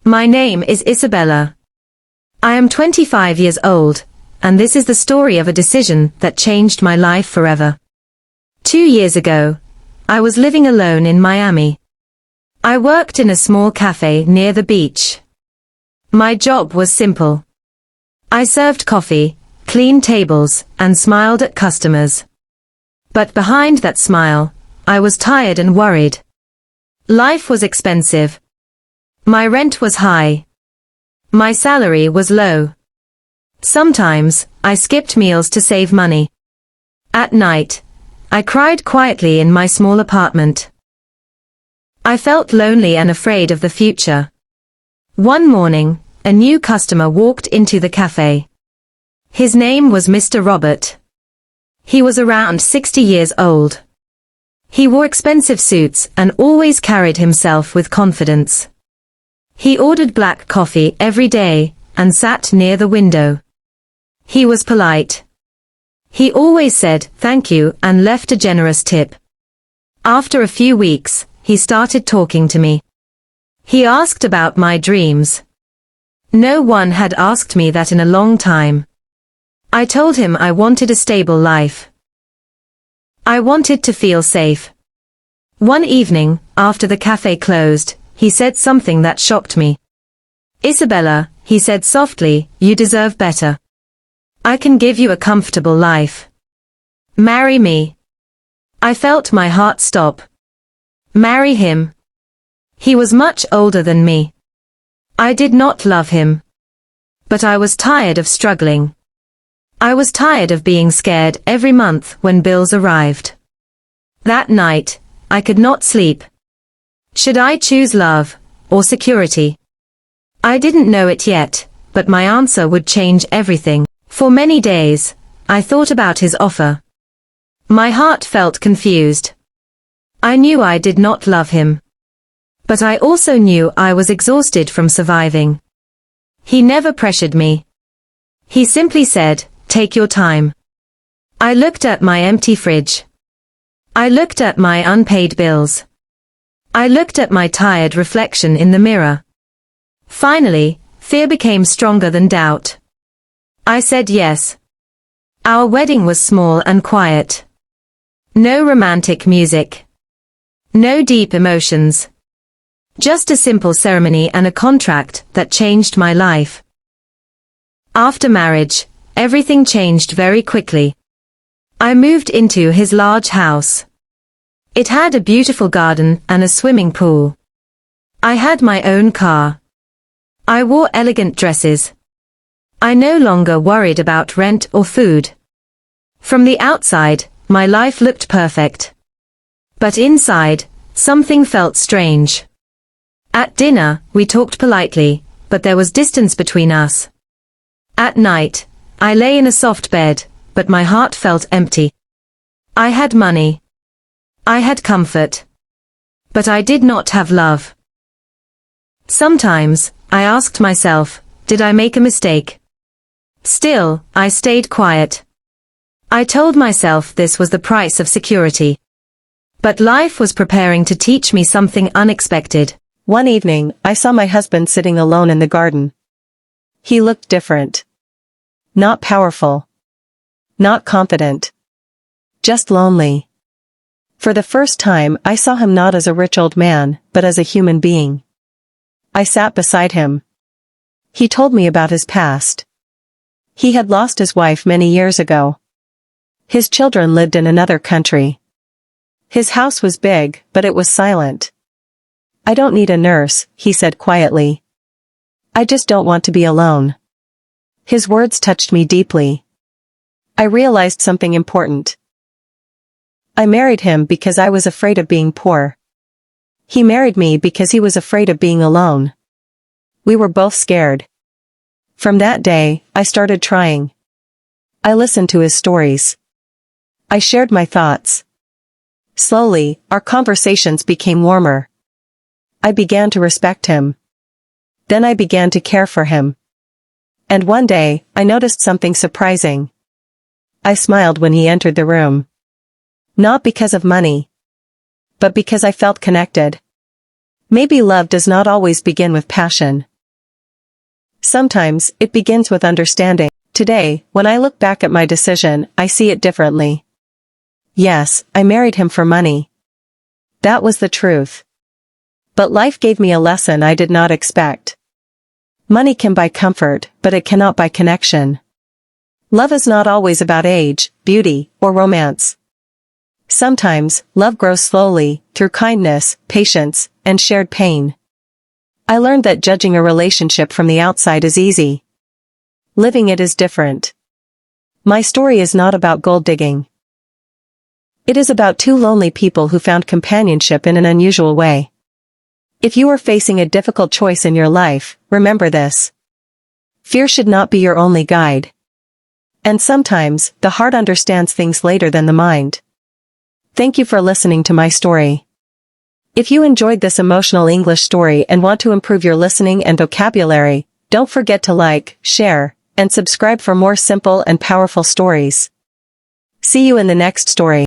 My name is Isabella. I am 25 years old, and this is the story of a decision that changed my life forever. 2 years ago, I was living alone in Miami. I worked in a small cafe near the beach. My job was simple. I served coffee, cleaned tables, and smiled at customers. But behind that smile, I was tired and worried. Life was expensive. My rent was high. My salary was low. Sometimes, I skipped meals to save money. At night, I cried quietly in my small apartment. I felt lonely and afraid of the future. One morning, a new customer walked into the cafe. His name was Mr. Robert. He was around 60 years old. He wore expensive suits and always carried himself with confidence. He ordered black coffee every day and sat near the window. He was polite. He always said thank you and left a generous tip. After a few weeks, he started talking to me. He asked about my dreams. No one had asked me that in a long time. I told him I wanted a stable life. I wanted to feel safe. One evening, after the cafe closed, he said something that shocked me. "Isabella," he said softly, "you deserve better. I can give you a comfortable life. Marry me." I felt my heart stop. Marry him? He was much older than me. I did not love him. But I was tired of struggling. I was tired of being scared every month when bills arrived. That night, I could not sleep. Should I choose love, or security? I didn't know it yet, but my answer would change everything. For many days, I thought about his offer. My heart felt confused. I knew I did not love him. But I also knew I was exhausted from surviving. He never pressured me. He simply said, "Take your time." I looked at my empty fridge. I looked at my unpaid bills. I looked at my tired reflection in the mirror. Finally, fear became stronger than doubt. I said yes. Our wedding was small and quiet. No romantic music. No deep emotions. Just a simple ceremony and a contract that changed my life. After marriage, everything changed very quickly. I moved into his large house. It had a beautiful garden and a swimming pool. I had my own car. I wore elegant dresses. I no longer worried about rent or food. From the outside, my life looked perfect. But inside, something felt strange. At dinner, we talked politely, but there was distance between us. At night, I lay in a soft bed, but my heart felt empty. I had money. I had comfort. But I did not have love. Sometimes, I asked myself, did I make a mistake? Still, I stayed quiet. I told myself this was the price of security. But life was preparing to teach me something unexpected. One evening, I saw my husband sitting alone in the garden. He looked different. Not powerful. Not confident. Just lonely. For the first time, I saw him not as a rich old man, but as a human being. I sat beside him. He told me about his past. He had lost his wife many years ago. His children lived in another country. His house was big, but it was silent. "I don't need a nurse," he said quietly. "I just don't want to be alone." His words touched me deeply. I realized something important. I married him because I was afraid of being poor. He married me because he was afraid of being alone. We were both scared. From that day, I started trying. I listened to his stories. I shared my thoughts. Slowly, our conversations became warmer. I began to respect him. Then I began to care for him. And one day, I noticed something surprising. I smiled when he entered the room. Not because of money, but because I felt connected. Maybe love does not always begin with passion, Sometimes, it begins with understanding. Today, when I look back at my decision, I see it differently. Yes, I married him for money. That was the truth. But life gave me a lesson I did not expect. Money can buy comfort, but it cannot buy connection. Love is not always about age, beauty, or romance. Sometimes, love grows slowly, through kindness, patience, and shared pain. I learned that judging a relationship from the outside is easy. Living it is different. My story is not about gold digging. It is about two lonely people who found companionship in an unusual way. If you are facing a difficult choice in your life, remember this. Fear should not be your only guide. And sometimes, the heart understands things later than the mind. Thank you for listening to my story. If you enjoyed this emotional English story and want to improve your listening and vocabulary, don't forget to like, share, and subscribe for more simple and powerful stories. See you in the next story.